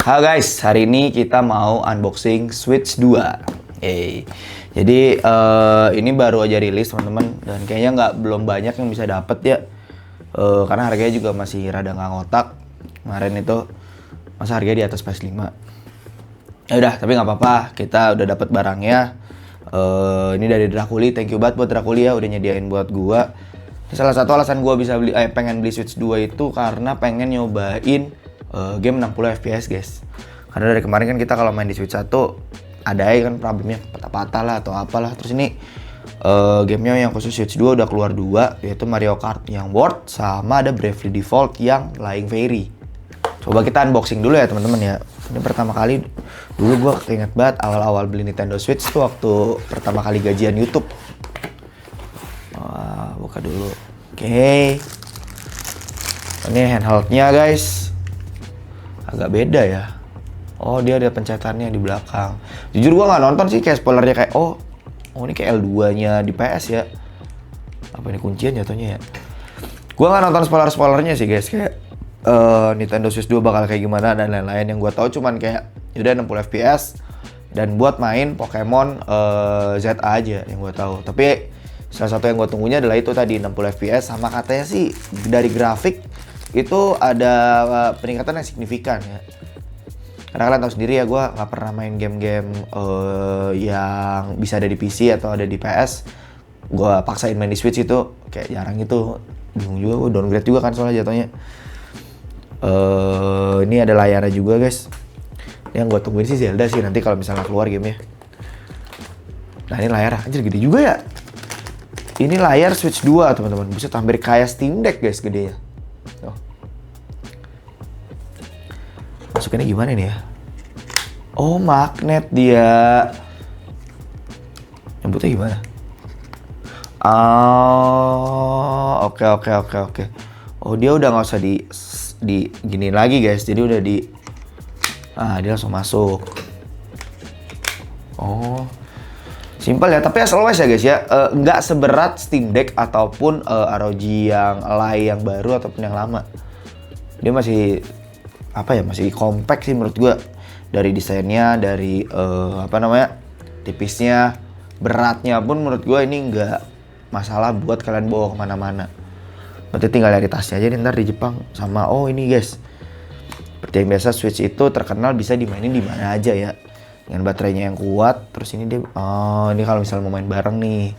Halo guys, hari ini kita mau unboxing Switch 2. Jadi ini baru aja rilis teman-teman, dan kayaknya belum banyak yang bisa dapet ya. Karena harganya juga masih rada nggak ngotak. Kemarin itu masa harganya di atas PS5. Ya udah, tapi nggak apa-apa, kita udah dapet barangnya. Ini dari Drakuli, thank you banget buat Drakuli ya, udah nyediain buat gua. Ini salah satu alasan gua bisa pengen beli Switch 2 itu karena pengen nyobain game 60 FPS guys. Karena dari kemarin kan kita kalau main di Switch 1 ada ya kan problemnya patah-patah lah atau apalah. Terus ini gamenya yang khusus Switch 2 udah keluar 2, yaitu Mario Kart yang World sama ada Bravely Default yang Flying Fairy. Coba kita unboxing dulu ya teman-teman ya. Ini pertama kali dulu gua keinget banget awal-awal beli Nintendo Switch tuh waktu pertama kali gajian YouTube. Wah, buka dulu. Oke. Ini handheldnya guys. Agak beda ya. Oh, dia ada pencetannya di belakang. Jujur gua nggak nonton sih, kayak spoilernya kayak oh ini kayak L2-nya di PS ya. Apa ini kuncian jatuhnya ya? Gua nggak nonton spoilernya sih guys, kayak Nintendo Switch 2 bakal kayak gimana dan lain-lain. Yang gua tahu cuman kayak udah 60 FPS dan buat main Pokemon ZA aja yang gua tahu. Tapi salah satu yang gua tunggunya adalah itu tadi 60 FPS, sama katanya sih dari grafik itu ada peningkatan yang signifikan ya. Karena kalian tahu sendiri ya, gue nggak pernah main game-game yang bisa ada di PC atau ada di PS. Gue paksain main di Switch itu kayak jarang gitu. Bingung juga, gue downgrade juga kan soalnya jatuhnya. Ini ada layarnya juga guys. Yang gue tungguin sih Zelda sih nanti kalau misalnya keluar gamenya. Nah ini layar, anjir gede juga ya. Ini layar Switch 2 teman-teman, bisa hampir kayak Steam Deck guys gedenya. Masukinnya gimana nih ya? Oh, magnet dia. Nyebutnya gimana? Oh, oke. Oh, dia udah nggak usah di gini lagi guys. Jadi udah dia langsung masuk. Oh, simpel ya. Tapi as always ya guys ya, nggak seberat Steam Deck ataupun ROG yang Ally yang baru ataupun yang lama. Dia masih masih compact sih menurut gua. Dari desainnya, dari tipisnya, beratnya pun menurut gua ini nggak masalah buat kalian bawa kemana-mana. Berarti tinggal dari tasnya aja nih ntar di Jepang. Sama ini guys, seperti yang biasa Switch itu terkenal bisa dimainin di mana aja ya, dengan baterainya yang kuat. Terus ini dia, ini kalau misal mau main bareng nih,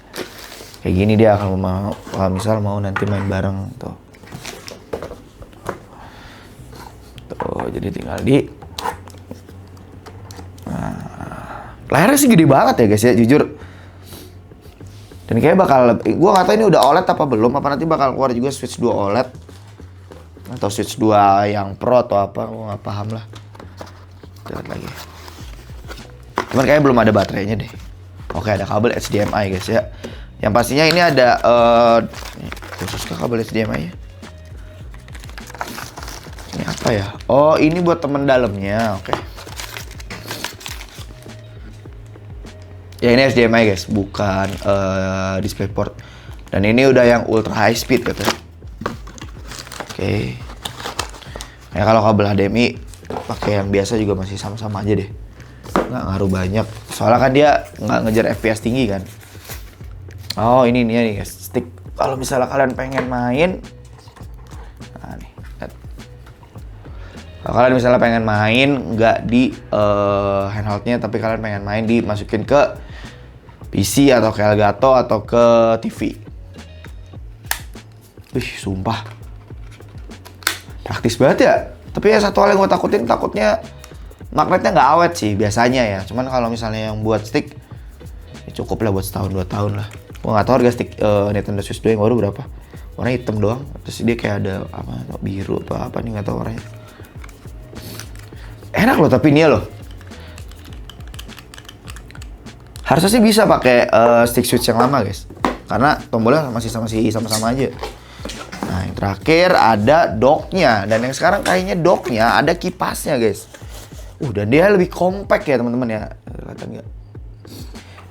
kayak gini dia kalau misal mau nanti main bareng tuh. Jadi tinggal layarnya sih gede banget ya guys ya, jujur. Dan kayaknya gua nggak tahu ini udah OLED apa belum, apa nanti bakal keluar juga Switch 2 OLED atau Switch 2 yang Pro atau apa, gua nggak paham lah. Lihat lagi. Cuman kayaknya belum ada baterainya deh. Oke, ada kabel HDMI guys ya. Yang pastinya ini ada khusus kabel HDMI-nya. Ini apa ya? Oh, ini buat temen dalamnya. Oke. Ya ini HDMI guys, bukan DisplayPort. Dan ini udah yang ultra high speed katanya. Oke. Ya kalau kabel HDMI pakai yang biasa juga masih sama-sama aja deh. Nggak ngaruh banyak. Soalnya kan dia nggak ngejar FPS tinggi kan. Oh ini nih guys, stick. Kalau misalnya kalian pengen main, kalau kalian misalnya pengen main nggak di handheldnya, tapi kalian pengen main dimasukin ke PC atau ke Elgato atau ke TV. Sumpah praktis banget ya. Tapi ya satu hal yang gue takutnya magnetnya nggak awet sih biasanya ya. Cuman kalau misalnya yang buat stick ya cukup lah buat setahun 2 tahun lah. Gue nggak tahu harga stick Nintendo Switch 2 yang baru berapa. Warna hitam doang. Terus dia kayak ada biru atau apa nih, nggak tahu warnanya. Enak loh tapi ini ya loh. Harusnya sih bisa pakai stick Switch yang lama guys. Karena tombolnya masih sama-sama aja. Nah yang terakhir ada docknya. Dan yang sekarang kayaknya docknya ada kipasnya guys. Dan dia lebih compact ya teman-teman ya. Kelihatan nggak?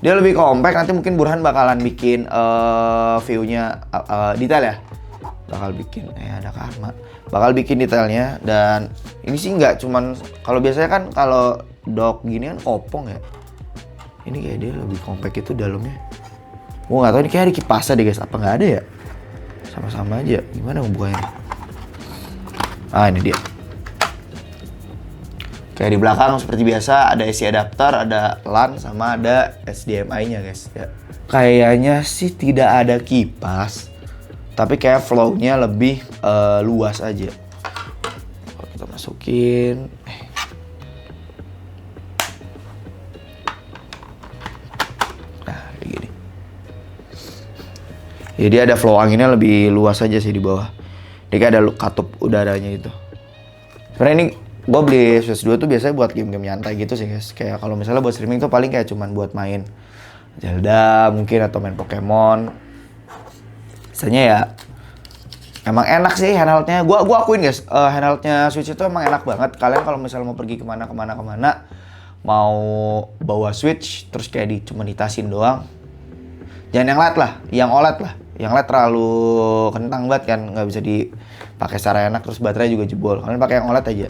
Dia lebih compact. Nanti mungkin Burhan bakalan bikin view-nya detail ya. ada Karma. Bakal bikin detailnya, dan ini sih nggak cuman, kalau biasanya kan kalau dock gini kan kopong ya. Ini kayak dia lebih compact itu dalamnya. Gua nggak tahu ini kayak ada kipasnya deh guys, apa nggak ada ya? Sama-sama aja. Gimana bukanya? Ini dia. Kayak di belakang seperti biasa ada AC adapter, ada LAN, sama ada HDMI-nya guys ya. Kayaknya sih tidak ada kipas, tapi kayak flow-nya lebih luas aja. Kalau kita masukin, nah kayak gini. Jadi ada flow anginnya lebih luas aja sih di bawah. Dia kayak ada katup udaranya itu. Sebenarnya ini gue beli Switch 2 tuh biasanya buat game-game nyantai gitu sih guys. Kayak kalau misalnya buat streaming tuh paling kayak cuman buat main Zelda mungkin atau main Pokemon. Misalnya ya emang enak sih handheldnya. Gua akuin guys, handheldnya Switch itu emang enak banget. Kalian kalau misalnya mau pergi kemana, mau bawa Switch terus kayak cuma ditasin doang. Jangan yang LED lah, yang OLED lah. Yang LED terlalu kentang banget kan, nggak bisa dipakai secara enak, terus baterai juga jebol. Kalian pakai yang OLED aja.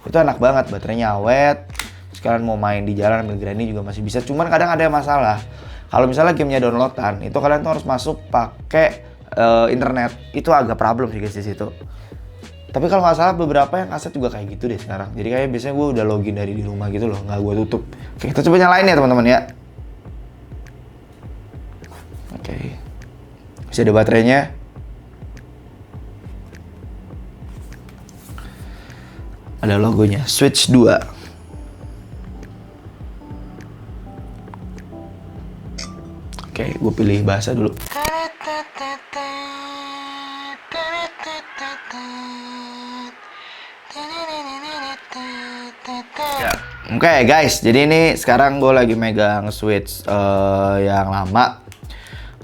Itu enak banget, baterainya awet. Sekalian mau main di jalan ambil granny juga masih bisa. Cuman kadang ada masalah. Kalau misalnya gamenya downloadan, itu kalian tuh harus masuk pakai internet. Itu agak problem sih guys di situ. Tapi kalau nggak salah beberapa yang aset juga kayak gitu deh sekarang. Jadi kayak biasanya gue udah login dari di rumah gitu loh, nggak gue tutup. Oke, kita coba nyalain ya teman-teman ya. Oke. Masih ada baterainya. Ada logonya Switch 2. Oke, gue pilih bahasa dulu. Oke guys, jadi ini sekarang gue lagi megang Switch yang lama.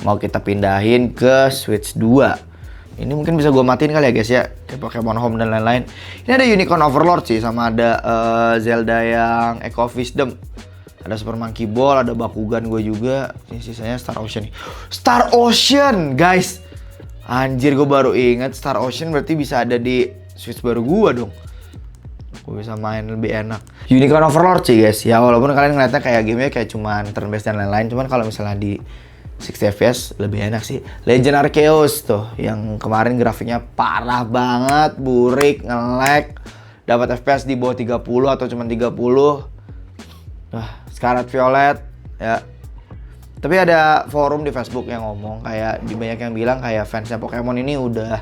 Mau kita pindahin ke Switch 2. Ini mungkin bisa gue matiin kali ya guys ya, kayak Pokemon Home dan lain-lain. Ini ada Unicorn Overlord sih, sama ada Zelda yang Echo Wisdom. Ada Super Monkey Ball, ada Bakugan gue juga. Ini sisanya Star Ocean nih. Star Ocean guys! Anjir, gue baru inget Star Ocean berarti bisa ada di Switch baru gue dong. Gue bisa main lebih enak. Unicorn Overlord sih guys, ya walaupun kalian ngeliatnya kayak gamenya kayak cuman turn based dan lain-lain. Cuman kalau misalnya di 60 fps lebih enak sih. Legend Arceus tuh yang kemarin grafiknya parah banget, burik, nge-lag, dapat fps di bawah 30 atau cuma 30. Scarlet Violet ya. Tapi ada forum di Facebook yang ngomong kayak banyak yang bilang kayak fansnya Pokemon ini udah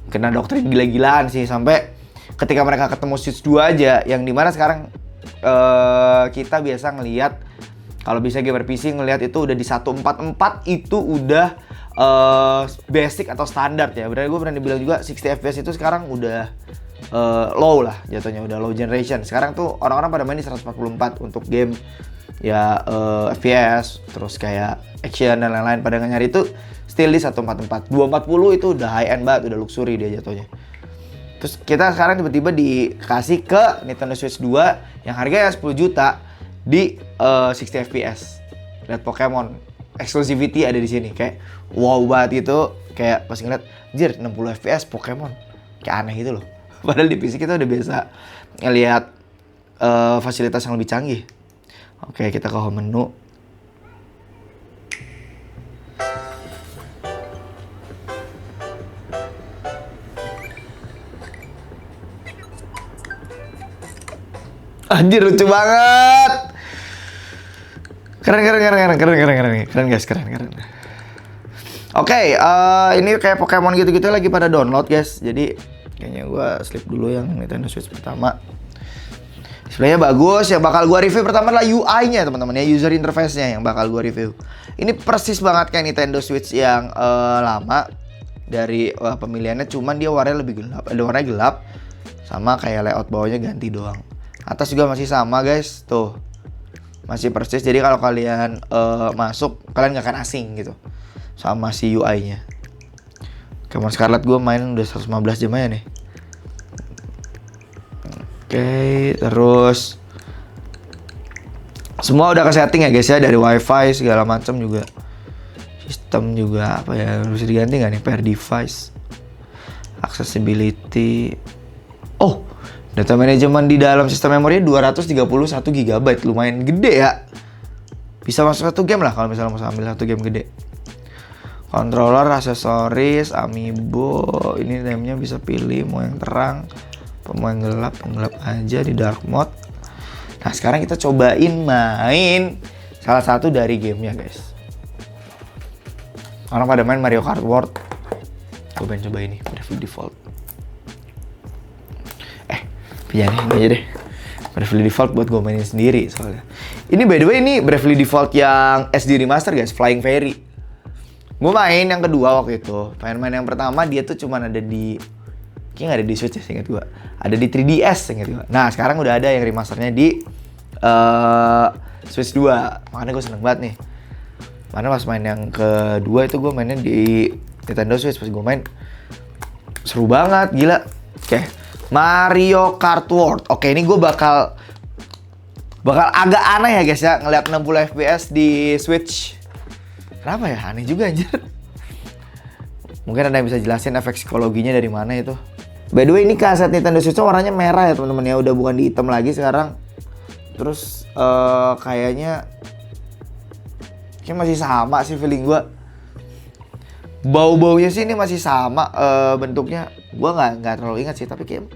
kena doktrin gila-gilaan sih, sampai ketika mereka ketemu Switch 2 aja, yang dimana sekarang kita biasa ngelihat, kalau bisa gamer PC ngelihat itu udah di 144 itu udah basic atau standar ya. Berarti gue berani bilang juga 60 fps itu sekarang udah low lah jatuhnya, udah low generation. Sekarang tuh orang-orang pada main di 144 untuk game ya FPS, terus kayak action dan lain-lain, pada nyari itu still di 144. 240 itu udah high end banget, udah luxury dia jatuhnya. Terus kita sekarang tiba-tiba dikasih ke Nintendo Switch 2 yang harganya 10 juta di 60 fps. Lihat Pokemon exclusivity ada di sini, kayak wow banget itu. Kayak pas ngeliat, anjir 60 fps Pokemon, kayak aneh gitu loh. Padahal di PC kita udah biasa ngelihat fasilitas yang lebih canggih. Oke, kita ke home menu. Anjir lucu banget. Keren guys, keren. Oke, ini kayak Pokemon gitu-gitu lagi pada download guys. Jadi kayaknya gue slip dulu yang Nintendo Switch pertama. Displaynya bagus, yang bakal gue review pertama adalah UI-nya teman-teman ya, user interface-nya yang bakal gue review. Ini persis banget kayak Nintendo Switch yang lama dari pemilihannya, cuman dia warnanya lebih gelap, ada warnanya gelap, sama kayak layout bawahnya ganti doang. Atas juga masih sama guys, tuh masih persis. Jadi kalau kalian masuk, kalian gak akan asing gitu sama si UI-nya. Pokemon Scarlet gue main udah 115 jam aja nih. Oke, terus semua udah ke setting ya guys ya, dari wifi segala macam juga. Sistem juga apa ya, harus diganti nggak nih per device. Accessibility. Oh, data management di dalam sistem memori 231 GB, lumayan gede ya. Bisa masuk satu game lah kalau misalnya mau ambil satu game gede. Controller, aksesoris, amiibo, ini namanya bisa pilih mau yang terang, mau yang gelap, aja di dark mode. Nah sekarang kita cobain main salah satu dari gamenya guys. Orang pada main Mario Kart World, gue pengen coba ini Bravely Default. Iya nih, ini aja deh. Bravely Default buat gue mainin sendiri soalnya. Ini by the way ini Bravely Default yang SD remaster guys, Flying Fairy. Gue main yang kedua waktu itu. Main yang pertama dia tuh cuman ada di, kayaknya nggak ada di Switch ya, ingat gue. Ada di 3DS ingat gue. Nah sekarang udah ada yang remasternya di Switch 2. Makanya gue seneng banget nih. Mana pas main yang kedua itu gue mainnya di Nintendo Switch. Pas gue main seru banget, gila. Oke, Mario Kart World. Oke, ini gue bakal agak aneh ya guys ya ngeliat 60 FPS di Switch. Kenapa ya? Aneh juga anjir. Mungkin ada yang bisa jelasin efek psikologinya dari mana itu. By the way ini kaset Nintendo Switch warnanya merah ya teman-teman ya, udah bukan di hitam lagi sekarang. Terus kayaknya masih sama sih feeling gue. Bau-baunya sih ini masih sama bentuknya. Gue nggak terlalu ingat sih, tapi kayak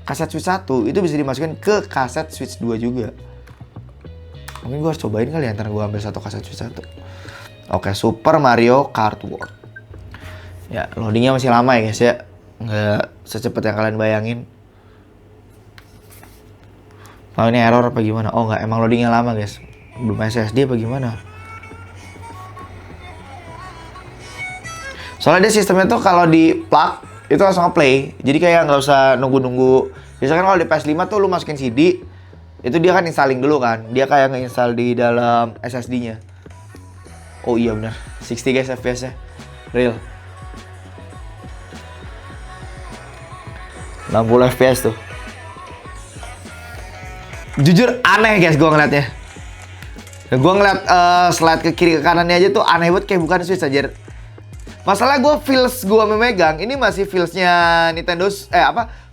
kaset Switch 1 itu bisa dimasukkan ke kaset Switch 2 juga. Mungkin gue harus cobain kali ya, antara gue ambil satu kaset Switch 1. Oke, Super Mario Kart World. Ya, loadingnya masih lama ya guys ya. Nggak secepat yang kalian bayangin. Oh ini error apa gimana? Oh nggak, emang loadingnya lama guys. Belum SSD apa gimana? Soalnya dia sistemnya tuh kalau di plug itu langsung nge-play. Jadi kayak nggak usah nunggu-nunggu. Biasanya kan kalau di PS5 tuh lu masukin CD, itu dia kan installing dulu kan. Dia kayak nge-install di dalam SSD-nya. Oh iya benar, 60 guys FPS-nya. Real. 60 FPS tuh. Jujur aneh guys gue ngeliatnya. Gue ngeliat slide ke kiri ke kanannya aja tuh aneh banget, kayak bukan Switch aja. Masalah gue feels gue memegang ini masih feelsnya Nintendo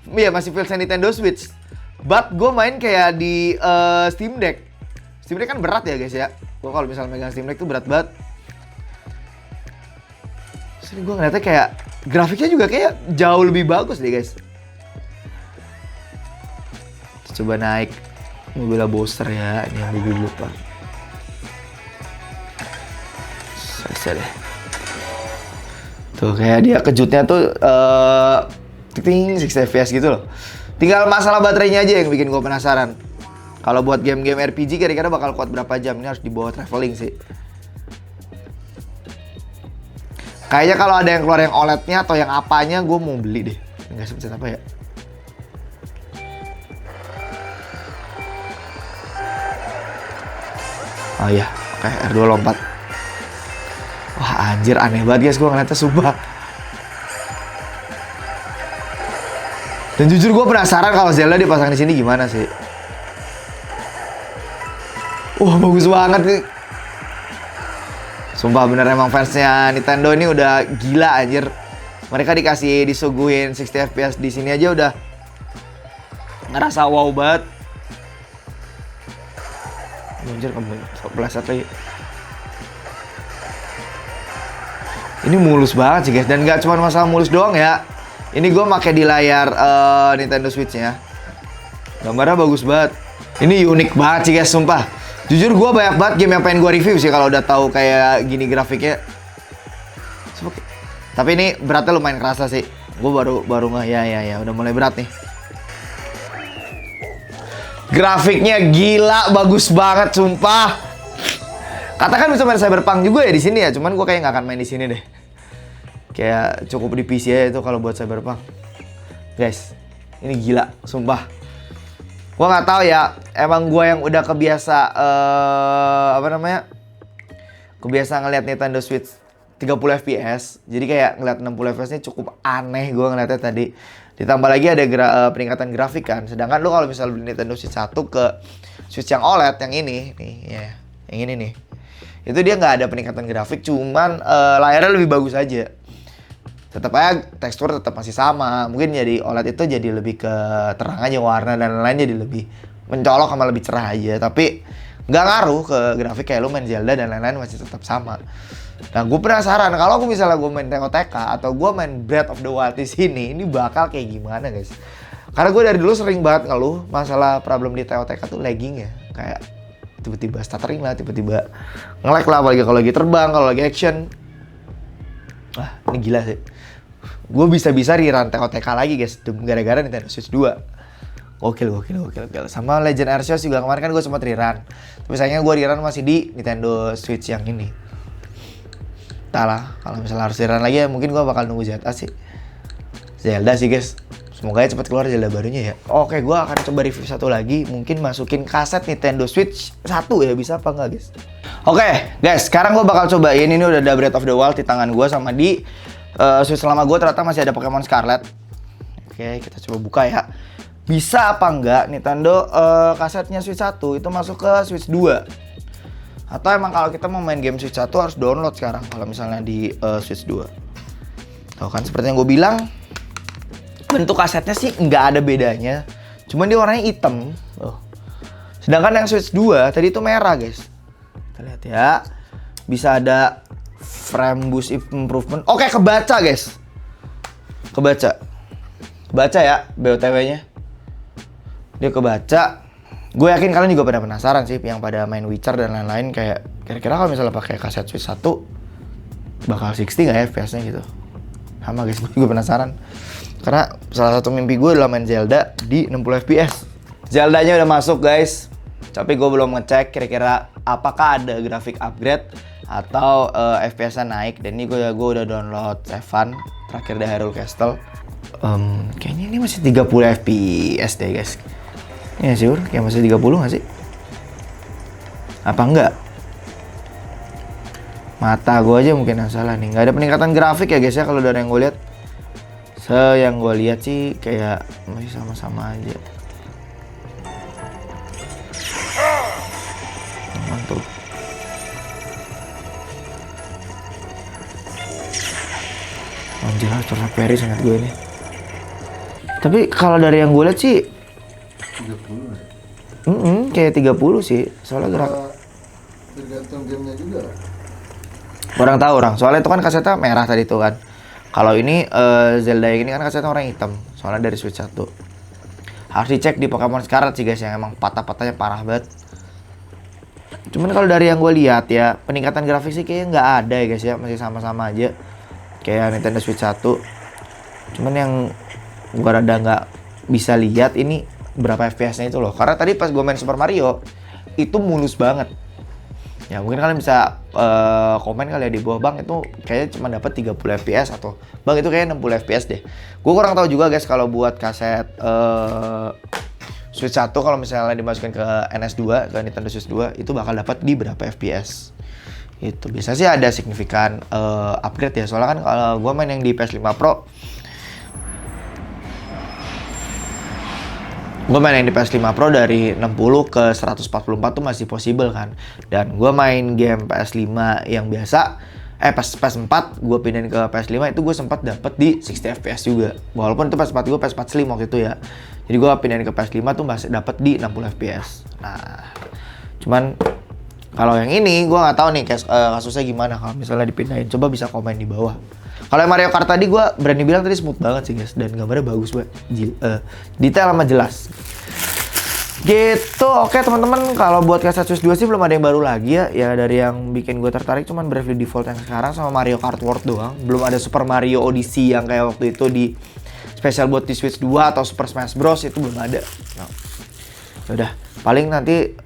masih feelsnya Nintendo Switch. But gue main kayak di Steam Deck. Steam Deck kan berat ya guys ya. Gue kalau misalnya megang Steam Deck tuh berat banget. Terus gue ngeliatnya kayak grafiknya juga kayak jauh lebih bagus deh guys. Coba naik mobilnya Bowser ya, ini yang gue lupa. Saya deh. Tuh kayak dia kejutnya tuh ting 6 FPS gitu loh. Tinggal masalah baterainya aja yang bikin gue penasaran. Kalau buat game-game RPG kira-kira bakal kuat berapa jam? Ini harus dibawa traveling sih. Kayaknya kalau ada yang keluar yang OLED-nya atau yang apanya gue mau beli deh. Enggak sebut apa ya. Oh iya, oke, R2 lompat. Wah anjir aneh banget guys, gue ngeliatnya sumpah. Dan jujur gue penasaran kalau Zelda dipasang di sini gimana sih. Wah bagus banget nih. Sumpah bener emang fansnya Nintendo ini udah gila anjir. Mereka disuguhin 60 FPS di sini aja udah ngerasa wow banget. Anjir kepleset lagi. Ini mulus banget sih guys, dan gak cuma masalah mulus doang ya. Ini gue pakai di layar Nintendo Switch-nya. Gambarnya bagus banget. Ini unik banget sih guys, sumpah. Jujur gue banyak banget game yang pengen gue review sih kalau udah tahu kayak gini grafiknya. Tapi ini beratnya lumayan kerasa sih. Gue baru nggak ya udah mulai berat nih. Grafiknya gila, bagus banget sumpah. Katakan bisa main Cyberpunk juga ya di sini ya, cuman gue kayak nggak akan main di sini deh. Kayak cukup di PC aja itu kalau buat Cyberpunk. Guys, ini gila, sumpah. Gue nggak tahu ya, emang gue yang udah kebiasa kebiasa ngeliat Nintendo Switch 30 FPS. Jadi kayak ngeliat 60 FPS-nya cukup aneh gue ngeliatnya tadi. Ditambah lagi ada peningkatan grafik kan. Sedangkan lu kalau misalnya beli Nintendo Switch 1 ke Switch yang OLED yang ini nih ya, yang ini nih. Itu dia nggak ada peningkatan grafik, cuman layarnya lebih bagus aja. tetap aja tekstur tetap masih sama. Mungkin jadi OLED itu jadi lebih ke terang aja warna dan lain-lain, jadi lebih mencolok sama lebih cerah aja. Tapi nggak ngaruh ke grafik, kayak lu main Zelda dan lain-lain masih tetap sama. Nah, gue penasaran kalau misalnya gue main TOTK atau gue main Breath of the Wild di sini, ini bakal kayak gimana guys? Karena gue dari dulu sering banget ngeluh masalah problem di TOTK tuh lagging ya, kayak tiba-tiba stuttering lah, tiba-tiba nge-lag lah, apalagi kalau lagi terbang, kalau lagi action. Wah, ini gila sih. Gue bisa-bisa rerun TOTK lagi guys, gara-gara Nintendo Switch 2. Gokil. Sama Legend Arceus juga kemarin kan gue sempat rerun. Tapi sayangnya gue rerun masih di Nintendo Switch yang ini. Entah lah, kalau misalnya harus rerun lagi ya mungkin gue bakal nunggu Zelda sih. Zelda sih guys. Semoga ya cepat keluar Zelda barunya ya. Oke, gue akan coba review satu lagi. Mungkin masukin kaset Nintendo Switch 1 ya, bisa apa enggak guys? Oke guys, sekarang gue bakal cobain. Ini udah ada Breath of the Wild di tangan gue, sama di Switch lama gue ternyata masih ada Pokemon Scarlet. Oke, kita coba buka ya. Bisa apa enggak Nintendo kasetnya Switch 1 itu masuk ke Switch 2? Atau emang kalau kita mau main game Switch 1 harus download sekarang kalau misalnya di Switch 2. Tuh kan seperti yang gue bilang, bentuk kasetnya sih nggak ada bedanya, cuman dia warnanya hitam. Sedangkan yang Switch 2 tadi itu merah guys. Kita lihat ya, bisa ada frame boost improvement. Oke, kebaca guys, kebaca ya BOTW-nya, dia kebaca. Gue yakin kalian juga pada penasaran sih, yang pada main Witcher dan lain-lain, kayak kira-kira kalau misalnya pakai kaset Switch 1 bakal 60 nggak ya FPS-nya gitu. Sama guys, gue juga penasaran. Karena salah satu mimpi gue adalah main Zelda di 60 FPS. Zeldanya udah masuk guys, tapi gue belum ngecek kira-kira apakah ada grafik upgrade atau FPS-nya naik. Dan ini gue udah download Seven terakhir dari Hyrule Castle. Kayaknya ini masih 30 FPS deh guys. Iya sih, kayak masih 30 nggak sih? Apa enggak? Mata gue aja mungkin yang salah nih. Nggak ada peningkatan grafik ya guys ya, kalau dari yang gue lihat. Yang gue lihat sih kayak masih sama-sama aja. Mantap. Anjir, Chrono Trigger sangat gue nih. Tapi kalau dari yang gue lihat sih 30 ya? Kayak 30 sih. Soalnya gerak. Tergantung gamenya juga. Kurang tahu orang. Soalnya itu kan kasetnya merah tadi tuh kan. Kalau ini Zelda yang ini kan kasetnya warna hitam. Soalnya dari Switch 1. Harus dicek di Pokemon Scarlet sih guys, yang emang patah-patahnya parah banget. Cuman kalau dari yang gue lihat ya, peningkatan grafik sih kayaknya nggak ada ya guys ya. Masih sama-sama aja kayak Nintendo Switch 1. Cuman yang gue rada nggak bisa lihat ini berapa FPS-nya itu loh. Karena tadi pas gue main Super Mario itu mulus banget. Ya mungkin kalian bisa komen kali ya di bawah, bang itu kayaknya cuma dapat 30 FPS atau bang itu kayaknya 60 FPS deh. Gue kurang tahu juga guys kalau buat kaset Switch 1 kalau misalnya dimasukin ke NS2, ke Nintendo Switch 2 itu bakal dapat di berapa FPS. Itu biasa sih ada signifikan upgrade ya. Soalnya kan kalau gue main yang di PS5 Pro, gue main yang di PS5 Pro dari 60 ke 144 tuh masih possible kan. Dan gue main game PS5 yang biasa, PS4 gue pindahin ke PS5 itu gue sempat dapet di 60 FPS juga. Walaupun itu PS4 gue PS4 Slim waktu itu ya. Jadi gue pindahin ke PS5 tuh masih dapet di 60 FPS. Nah, cuman kalau yang ini gue nggak tahu nih kasusnya gimana kalau misalnya dipindahin. Coba bisa komen di bawah. Kalau Mario Kart tadi gue berani bilang tadi smooth banget sih guys, dan gambarnya bagus banget, detail sama jelas. Gitu, oke teman-teman, kalau buat kaset Switch 2 sih belum ada yang baru lagi ya. Ya dari yang bikin gue tertarik cuman Bravely Default yang sekarang sama Mario Kart World doang. Belum ada Super Mario Odyssey yang kayak waktu itu di spesial buat di Switch 2 atau Super Smash Bros itu belum ada. No. Udah, paling nanti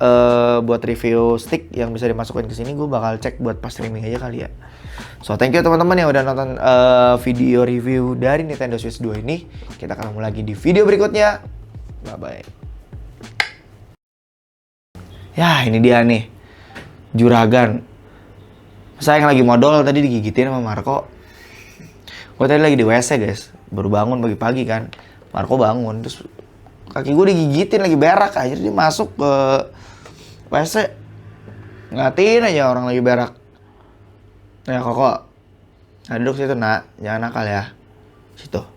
buat review stick yang bisa dimasukin ke sini gue bakal cek buat pas streaming aja kali ya. So thank you teman-teman yang udah nonton video review dari Nintendo Switch 2 ini. Kita ketemu lagi di video berikutnya. Bye bye. Ya ini dia nih, juragan. Saya yang lagi modal tadi digigitin sama Marco. Gue tadi lagi di WC guys, baru bangun pagi-pagi kan. Marco bangun, terus kaki gue digigitin lagi berak aja. Dia masuk ke WC, ngatiin aja orang lagi berak. Ya kok, nah, duduk situ nak, jangan nakal ya. situ.